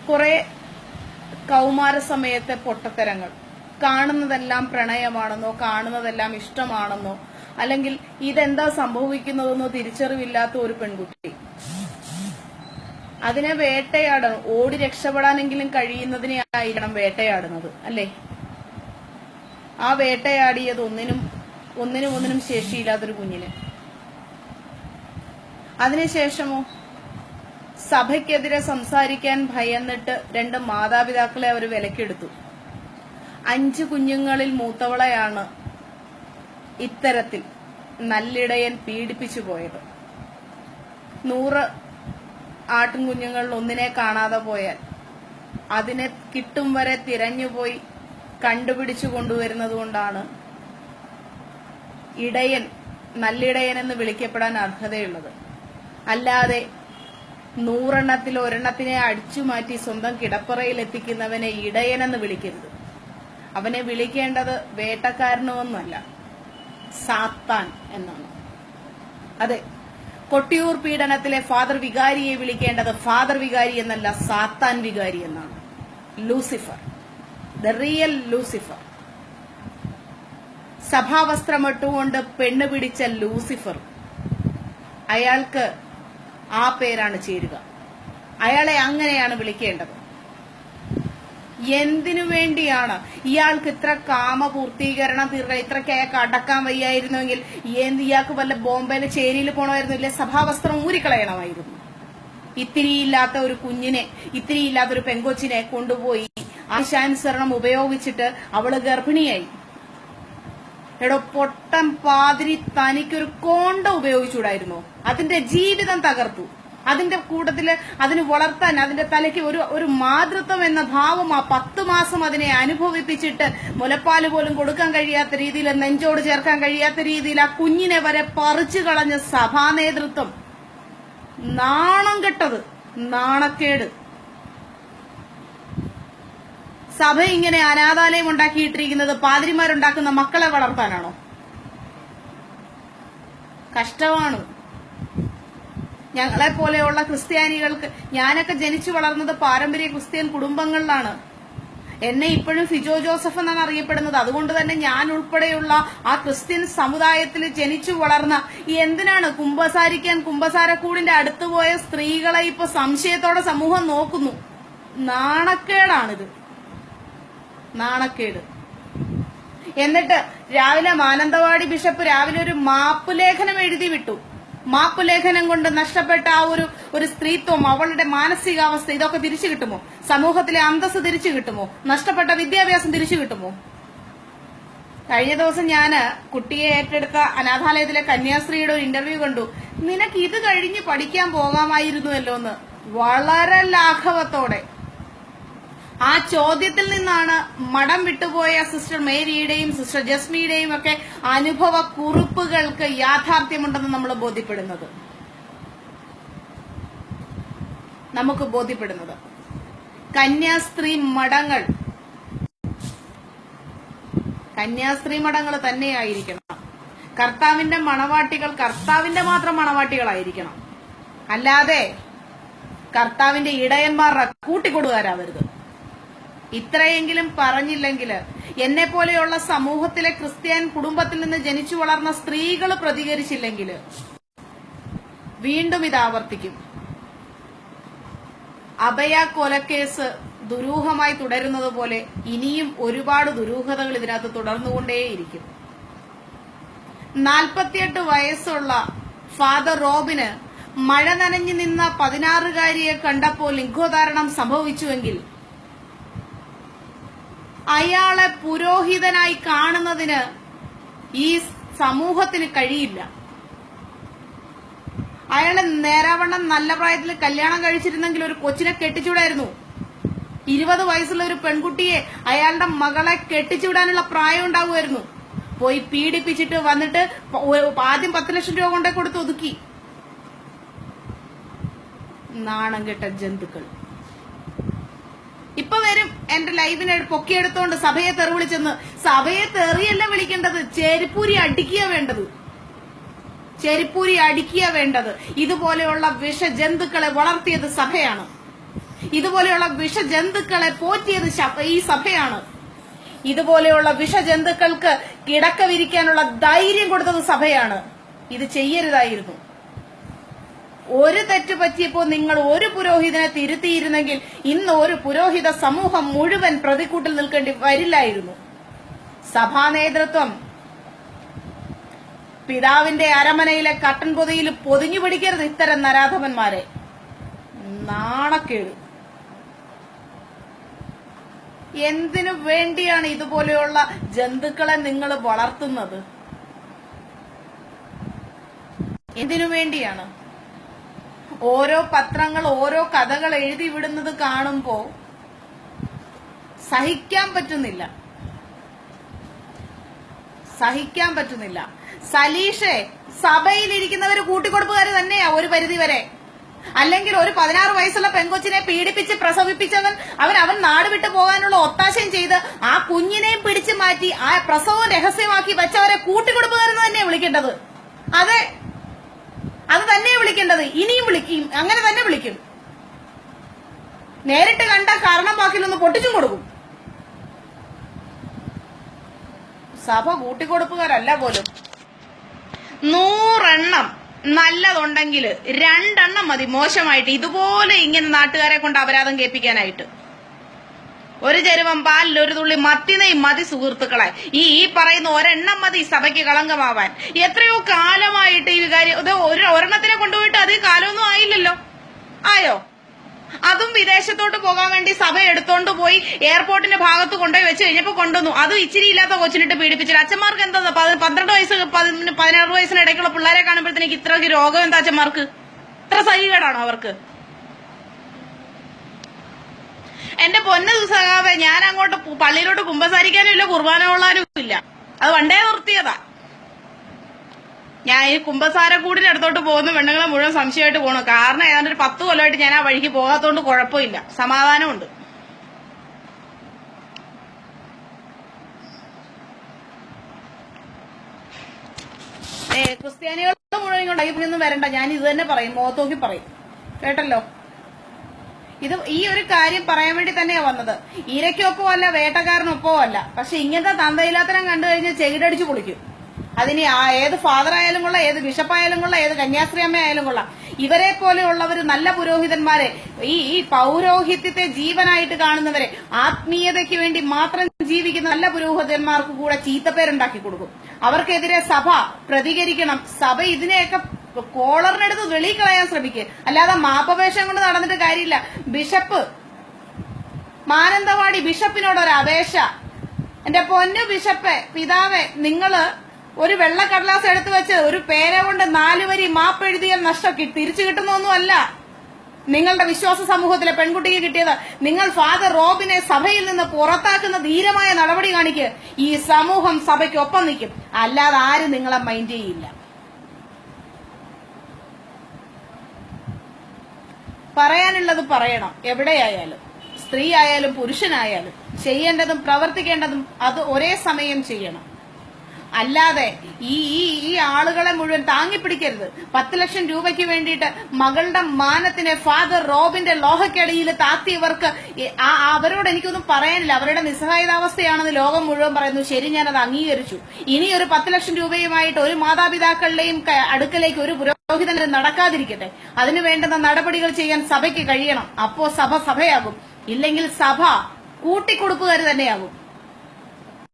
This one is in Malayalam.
കുറെ കൗമാര സമയത്തെ പൊട്ടത്തരങ്ങൾ, കാണുന്നതെല്ലാം പ്രണയമാണെന്നോ കാണുന്നതെല്ലാം ഇഷ്ടമാണെന്നോ അല്ലെങ്കിൽ ഇതെന്താ സംഭവിക്കുന്നതെന്നോ തിരിച്ചറിവില്ലാത്ത ഒരു പെൺകുട്ടി അതിനെ വേട്ടയാടണം. ഓടി രക്ഷപ്പെടാനെങ്കിലും കഴിയുന്നതിനെ ആയിരിക്കണം വേട്ടയാടുന്നത്, അല്ലേ? ആ വേട്ടയാടിയത് ഒന്നിനും ശേഷിയില്ലാത്തൊരു കുഞ്ഞിന്. അതിനുശേഷമോ സഭയ്ക്കെതിരെ സംസാരിക്കാൻ ഭയന്നിട്ട് 2 മാതാപിതാക്കളെ അവർ വിലക്കെടുത്തു. 5 കുഞ്ഞുങ്ങളിൽ മൂത്തവളെയാണ് ഇത്തരത്തിൽ നല്ലിടയൻ പീഡിപ്പിച്ചു പോയത്. 100 ആട്ടിൻകുഞ്ഞുങ്ങളിൽ ഒന്നിനെ കാണാതെ പോയാൽ അതിനെ കിട്ടും വരെ തിരഞ്ഞുപോയി കണ്ടുപിടിച്ചു കൊണ്ടുവരുന്നത് കൊണ്ടാണ് ഇടയൻ നല്ലിടയൻ എന്ന് വിളിക്കപ്പെടാൻ അർഹതയുള്ളത്. അല്ലാതെ 100 എണ്ണത്തിൽ 1 എണ്ണത്തിനെ അടിച്ചുമാറ്റി സ്വന്തം കിടപ്പറയിൽ എത്തിക്കുന്നവനെ ഇടയനെന്ന് വിളിക്കരുത്. അവനെ വിളിക്കേണ്ടത് വേട്ടക്കാരനൊന്നുമല്ല, സാത്താൻ എന്നാണ്. അതെ, കൊട്ടിയൂർ പീഡനത്തിലെ ഫാദർ വികാരിയെ വിളിക്കേണ്ടത് ഫാദർ വികാരി എന്നല്ല, സാത്താൻ വികാരി എന്നാണ്. Lucifer, the real Lucifer. സഭാവസ്ത്രമിട്ടുകൊണ്ട് പെണ്ണ് പിടിച്ച ലൂസിഫർ, അയാൾക്ക് ആ പേരാണ് ചേരുക. അയാളെ അങ്ങനെയാണ് വിളിക്കേണ്ടത്. എന്തിനു വേണ്ടിയാണ് ഇയാൾക്ക് ഇത്ര കാമപൂർത്തീകരണം തീർക്കാൻ? ഇത്രയ്ക്ക് അയാൾക്ക് അടക്കാൻ വയ്യായിരുന്നുവെങ്കിൽ ഇയാൾക്ക് വല്ല ബോംബെയിലെ ചേരിയിൽ പോകണമായിരുന്നു, ഇല്ല സഭാവസ്ത്രം ഊരിക്കളയണമായിരുന്നു. ഇത്തിരിയില്ലാത്ത ഒരു കുഞ്ഞിനെ, ഇത്തിരിയില്ലാത്ത ഒരു പെങ്കൊച്ചിനെ കൊണ്ടുപോയി ആശാനുസരണം ഉപയോഗിച്ചിട്ട് അവള് ഗർഭിണിയായി. എടോ പൊട്ടൻ പാതിരി, തനിക്കൊരു കോണ്ട ഉപയോഗിച്ചുകൂടായിരുന്നോ? അതിന്റെ ജീവിതം തകർത്തു. അതിന്റെ കൂട്ടത്തില് അതിന് വളർത്താൻ അതിന്റെ തലയ്ക്ക് ഒരു മാതൃത്വം എന്ന ഭാവം ആ 10 മാസം അതിനെ അനുഭവിപ്പിച്ചിട്ട് മുലപ്പാല് പോലും കൊടുക്കാൻ കഴിയാത്ത രീതിയിൽ, നെഞ്ചോട് ചേർക്കാൻ കഴിയാത്ത രീതിയിൽ ആ കുഞ്ഞിനെ വരെ പറിച്ചു കളഞ്ഞ സഭാ നേതൃത്വം. നാണം കെട്ടത്, നാണക്കേട്. സഭ ഇങ്ങനെ അനാഥാലയം ഉണ്ടാക്കിയിട്ടിരിക്കുന്നത് പാതിരിമാരുണ്ടാക്കുന്ന മക്കളെ വളർത്താനാണോ? കഷ്ടമാണ്. ഞങ്ങളെ പോലെയുള്ള ക്രിസ്ത്യാനികൾക്ക്, ഞാനൊക്കെ ജനിച്ചു വളർന്നത് പാരമ്പര്യ ക്രിസ്ത്യൻ കുടുംബങ്ങളിലാണ്. എന്നെ ഇപ്പോഴും ഫിജോ ജോസഫ് എന്നാണ് അറിയപ്പെടുന്നത്. അതുകൊണ്ട് തന്നെ ഞാൻ ഉൾപ്പെടെയുള്ള ആ ക്രിസ്ത്യൻ സമുദായത്തിൽ ജനിച്ചു വളർന്ന എന്തിനാണ് കുമ്പസാരക്കൂടിന്റെ അടുത്ത് പോയ സ്ത്രീകളെ ഇപ്പൊ സംശയത്തോടെ സമൂഹം നോക്കുന്നു? നാണക്കേടാണിത്, നാണക്കേട്. എന്നിട്ട് രാവിലെ മാനന്തവാടി ബിഷപ്പ് രാവിലെ ഒരു മാപ്പ് ലേഖനം എഴുതി വിട്ടു. മാപ്പ് ലേഖനം കൊണ്ട് നഷ്ടപ്പെട്ട ആ ഒരു സ്ത്രീത്വം, അവളുടെ മാനസികാവസ്ഥ, ഇതൊക്കെ തിരിച്ചു കിട്ടുമോ? സമൂഹത്തിലെ അന്തസ്സ് തിരിച്ചു കിട്ടുമോ? നഷ്ടപ്പെട്ട വിദ്യാഭ്യാസം തിരിച്ചു കിട്ടുമോ? കഴിഞ്ഞ ദിവസം ഞാന് കുട്ടിയെ ഏറ്റെടുത്ത അനാഥാലയത്തിലെ കന്യാസ്ത്രീയുടെ ഒരു ഇന്റർവ്യൂ കണ്ടു. നിനക്ക് ഇത് കഴിഞ്ഞ് പഠിക്കാൻ പോകാമായിരുന്നുവല്ലോ എന്ന് വളരെ ലാഘവത്തോടെ. ആ ചോദ്യത്തിൽ നിന്നാണ് മഠം വിട്ടുപോയ സിസ്റ്റർ മേരിയുടെയും സിസ്റ്റർ ജസ്മിയുടെയും ഒക്കെ അനുഭവ കുറിപ്പുകൾക്ക് യാഥാർത്ഥ്യമുണ്ടെന്ന് നമ്മൾ ബോധ്യപ്പെടുന്നത്. കന്യാസ്ത്രീ മഠങ്ങൾ തന്നെയായിരിക്കണം. കർത്താവിന്റെ മണവാട്ടികൾ കർത്താവിന്റെ മാത്രം മണവാട്ടികളായിരിക്കണം. അല്ലാതെ കർത്താവിന്റെ ഇടയന്മാരുടെ കൂട്ടിക്കൊടുകാരാവരുത്. ഇത്രയെങ്കിലും പറഞ്ഞില്ലെങ്കിൽ എന്നെ പോലെയുള്ള സമൂഹത്തിലെ ക്രിസ്ത്യൻ കുടുംബത്തിൽ നിന്ന് ജനിച്ചു വളർന്ന സ്ത്രീകൾ പ്രതികരിച്ചില്ലെങ്കിൽ വീണ്ടും ഇത് ആവർത്തിക്കും. അഭയ കൊലക്കേസ് ദുരൂഹമായി തുടരുന്നത് പോലെ ഇനിയും ഒരുപാട് ദുരൂഹതകൾ ഇതിനകത്ത് തുടർന്നുകൊണ്ടേയിരിക്കും. 48 വയസ്സുള്ള ഫാദർ റോബിന് മഴ നനഞ്ഞു നിന്ന 16-കാരിയെ കണ്ടപ്പോൾ ലിംഗോധാരണം സംഭവിച്ചുവെങ്കിൽ അയാളെ പുരോഹിതനായി കാണുന്നതിന് ഈ സമൂഹത്തിന് കഴിയില്ല. അയാളെ നേരാവണ്ണം നല്ല പ്രായത്തിൽ കല്യാണം കഴിച്ചിരുന്നെങ്കിൽ ഒരു കൊച്ചിനെ കെട്ടിച്ചൂടായിരുന്നു. 20 വയസ്സുള്ള ഒരു പെൺകുട്ടിയെ അയാളുടെ മകളെ കെട്ടിച്ചുവിടാനുള്ള പ്രായം ഉണ്ടാവുമായിരുന്നു. പോയി പീഡിപ്പിച്ചിട്ട് വന്നിട്ട് ആദ്യം 10 ലക്ഷം രൂപ കൊണ്ടേ കൊടുത്ത് ഒതുക്കി. നാണം കെട്ട ജന്തുക്കൾ. ഇപ്പൊ വരും എന്റെ ലൈവിനെ പൊക്കിയെടുത്തോണ്ട് സഭയെ തെറി വിളിച്ചെന്ന്. സഭയെ തെറിയല്ല വിളിക്കേണ്ടത്, ചെരിപ്പൂരി അടിക്കുക വേണ്ടത്. ഇതുപോലെയുള്ള വിഷജന്തുക്കളെ വളർത്തിയത് സഭയാണ്. ഇതുപോലെയുള്ള വിഷജന്തുക്കളെ പോറ്റിയത് ഈ സഭയാണ്. ഇതുപോലെയുള്ള വിഷജന്തുക്കൾക്ക് കിടക്ക വിരിക്കാനുള്ള ധൈര്യം കൊടുത്തത് സഭയാണ്. ഇത് ചെയ്യരുതായിരുന്നു. ഒരു തെറ്റ് പറ്റിയപ്പോ നിങ്ങൾ ഒരു പുരോഹിതനെ തിരുത്തിയിരുന്നെങ്കിൽ ഇന്ന് ഒരു പുരോഹിത സമൂഹം മുഴുവൻ പ്രതിക്കൂട്ടിൽ നിൽക്കേണ്ടി വരില്ലായിരുന്നു. സഭാ നേതൃത്വം പിതാവിന്റെ അരമനയിലെ കട്ടൻ പൊതിയിൽ പൊതിഞ്ഞു പിടിക്കരുത് ഇത്തരം നരാധമന്മാരെ. നാണക്കേട്. എന്തിനു വേണ്ടിയാണ് ഇതുപോലെയുള്ള ജന്തുക്കളെ നിങ്ങൾ വളർത്തുന്നത്? എന്തിനു വേണ്ടിയാണ്? ഓരോ പത്രങ്ങൾ ഓരോ കഥകൾ എഴുതി വിടുന്നത് കാണുമ്പോ സഹിക്കാൻ പറ്റുന്നില്ല. സലീഷെ, സഭയിലിരിക്കുന്നവര് കൂട്ടിക്കൊടുപ്പുകാര് തന്നെയാ ഒരു പരിധി വരെ. അല്ലെങ്കിൽ ഒരു 16 വയസ്സുള്ള പെൺകൊച്ചിനെ പീഡിപ്പിച്ച് പ്രസവിപ്പിച്ചവൻ അവൻ നാട് വിട്ടു പോകാനുള്ള ഒത്താശയും ചെയ്ത് ആ കുഞ്ഞിനെയും പിടിച്ചു മാറ്റി ആ പ്രസവം രഹസ്യമാക്കി വെച്ചവരെ കൂട്ടിക്കൊടുപ്പുകാരെന്ന് തന്നെയാ വിളിക്കേണ്ടത്. അതെ, അത് തന്നെ വിളിക്കേണ്ടത്. ഇനിയും വിളിക്കും, അങ്ങനെ തന്നെ വിളിക്കും. നേരിട്ട് കണ്ട കാരണം ബാക്കിലൊന്ന് പൊട്ടിച്ചും കൊടുക്കും. സഭ കൂട്ടിക്കൊടുപ്പുകാരല്ല പോലും. 100 എണ്ണം നല്ലതുണ്ടെങ്കിൽ 2 എണ്ണം മതി മോശമായിട്ട് ഇതുപോലെ ഇങ്ങനെ നാട്ടുകാരെ കൊണ്ട് അപരാധം കേൾപ്പിക്കാനായിട്ട്. ഒരു ചരുവം പാലിൽ ഒരു തുള്ളി മത്തിനെയും മതി സുഹൃത്തുക്കളെ. ഈ പറയുന്ന ഒരെണ്ണം മതി സഭയ്ക്ക് കളങ്കമാവാൻ. എത്രയോ കാലമായിട്ട് ഈ കാര്യം ഒരെണ്ണത്തിനെ കൊണ്ടുപോയിട്ട് അത് കാലമൊന്നും ആയില്ലല്ലോ. ആയോ? അതും വിദേശത്തോട്ട് പോകാൻ വേണ്ടി സഭ എടുത്തോണ്ട് പോയി എയർപോർട്ടിന്റെ ഭാഗത്ത് കൊണ്ടുപോയി വെച്ച് കഴിഞ്ഞപ്പോ കൊണ്ടുവന്നു. അതും ഇച്ചിരി ഇല്ലാത്ത കൊച്ചിനിട്ട് പീഡിപ്പിച്ചില്ല. അച്ഛന്മാർക്ക് എന്താ 12 വയസ്സ് 16 വയസ്സിനിടയ്ക്കുള്ള പിള്ളേരെ കാണുമ്പോഴത്തേക്ക് ഇത്രയ്ക്ക് രോഗം എന്താ അച്ഛന്മാർക്ക്? ഇത്ര സഹികേടാണോ അവർക്ക്? എന്റെ പൊന്നു സഖാവേ, ഞാൻ അങ്ങോട്ട് പള്ളിയിലോട്ട് കുമ്പസാരിക്കാനും ഇല്ല, കുർബാന കൊള്ളാനും ഇല്ല. അത് പണ്ടേ നിർത്തിയതാ. ഞാൻ ഈ കുമ്പസാരക്കൂടിന്റെ അടുത്തോട്ട് പോകുന്ന പെണ്ണുങ്ങളെ മുഴുവൻ സംശയമായിട്ട് പോകണം. കാരണം ഏതാണ്ട് ഒരു 10 കൊല്ലമായിട്ട് ഞാൻ ആ വഴിക്ക് പോകാത്തോണ്ട് കുഴപ്പമില്ല, സമാധാനമുണ്ട്. ക്രിസ്ത്യാനികളുടെ മുഴുവൻ കൊണ്ട് ഇതിനൊന്നും വരണ്ട. ഞാൻ ഇത് തന്നെ പറയും, മുഖത്തോക്കി പറയും. കേട്ടല്ലോ? ഈ ഒരു കാര്യം പറയാൻ വേണ്ടി തന്നെയാ വന്നത്. ഇരയ്ക്കൊപ്പോ അല്ല, വേട്ടക്കാരനൊപ്പോ അല്ല. പക്ഷെ ഇങ്ങനത്തെ തന്തയില്ലാത്തരം കണ്ടു കഴിഞ്ഞാൽ ചെകിടടിച്ചു പൊളിക്കും. അതിന് ഏത് ഫാദർ ആയാലും കൊള്ളാം, ഏത് ബിഷപ്പായാലും കൊള്ളാം, ഏത് കന്യാസ്ത്രീ അമ്മ ആയാലും കൊള്ളാം. ഇവരെ പോലെയുള്ളവര് നല്ല പുരോഹിതന്മാരെ, ഈ പൗരോഹിത്യത്തെ ജീവനായിട്ട് കാണുന്നവരെ, ആത്മീയതയ്ക്ക് വേണ്ടി മാത്രം ജീവിക്കുന്ന നല്ല പുരോഹിതന്മാർക്ക് കൂടെ ചീത്തപ്പേരുണ്ടാക്കി കൊടുക്കും. അവർക്കെതിരെ സഭ പ്രതികരിക്കണം. സഭ ഇതിനെയൊക്കെ കോളറിനെടുത്ത് വെളിയിൽ കളയാൻ ശ്രമിക്കുക. അല്ലാതെ മാപ്പവേഷം കൊണ്ട് നടന്നിട്ട് കാര്യമില്ല. ബിഷപ്പ് മാനന്തവാടി ബിഷപ്പിനോടൊരു അപേക്ഷ. എന്റെ പൊന്നു ബിഷപ്പെ, പിതാവെ, നിങ്ങള് ഒരു വെള്ളക്കടലാസ് എടുത്തു വെച്ച് ഒരു പേന കൊണ്ട് 4 വരി മാപ്പ് എഴുതിയാൽ നഷ്ടം തിരിച്ചു കിട്ടുന്നൊന്നുമല്ല. നിങ്ങളുടെ വിശ്വാസ സമൂഹത്തിലെ പെൺകുട്ടിക്ക് കിട്ടിയത്. നിങ്ങൾ ഫാദർ റോബിനെ സഭയിൽ നിന്ന് പുറത്താക്കുന്ന ധീരമായ നടപടി കാണിക്കുക. ഈ സമൂഹം സഭയ്ക്കൊപ്പം നിൽക്കും. അല്ലാതെ ആരും നിങ്ങളെ മൈൻഡ് ചെയ്യില്ല. പറയാനുള്ളത് പറയണം. എവിടെയായാലും, സ്ത്രീ ആയാലും പുരുഷനായാലും ചെയ്യേണ്ടതും പ്രവർത്തിക്കേണ്ടതും അത് ഒരേ സമയം ചെയ്യണം. അല്ലാതെ ഈ ആളുകളെ മുഴുവൻ താങ്ങിപ്പിടിക്കരുത്. 10 ലക്ഷം രൂപയ്ക്ക് വേണ്ടിയിട്ട് മകളുടെ മാനത്തിനെ ഫാദർ റോബിന്റെ ലോഹക്കടിയിൽ താത്തിയവർക്ക് അവരോട് എനിക്കൊന്നും പറയാനില്ല. അവരുടെ നിസ്സഹായതാവസ്ഥയാണെന്ന് ലോകം മുഴുവൻ പറയുന്നു. ശരി, ഞാനത് അംഗീകരിച്ചു. ഇനി ഒരു 10 ലക്ഷം രൂപയുമായിട്ട് ഒരു മാതാപിതാക്കളുടെയും അടുക്കലേക്ക് ഒരു പുരോഹിതൻ നടക്കാതിരിക്കട്ടെ. അതിനു വേണ്ടുന്ന നടപടികൾ ചെയ്യാൻ സഭയ്ക്ക് കഴിയണം. അപ്പോ സഭ സഭയാകും. ഇല്ലെങ്കിൽ സഭ കൂട്ടിക്കൊടുപ്പുകാർ തന്നെയാകും.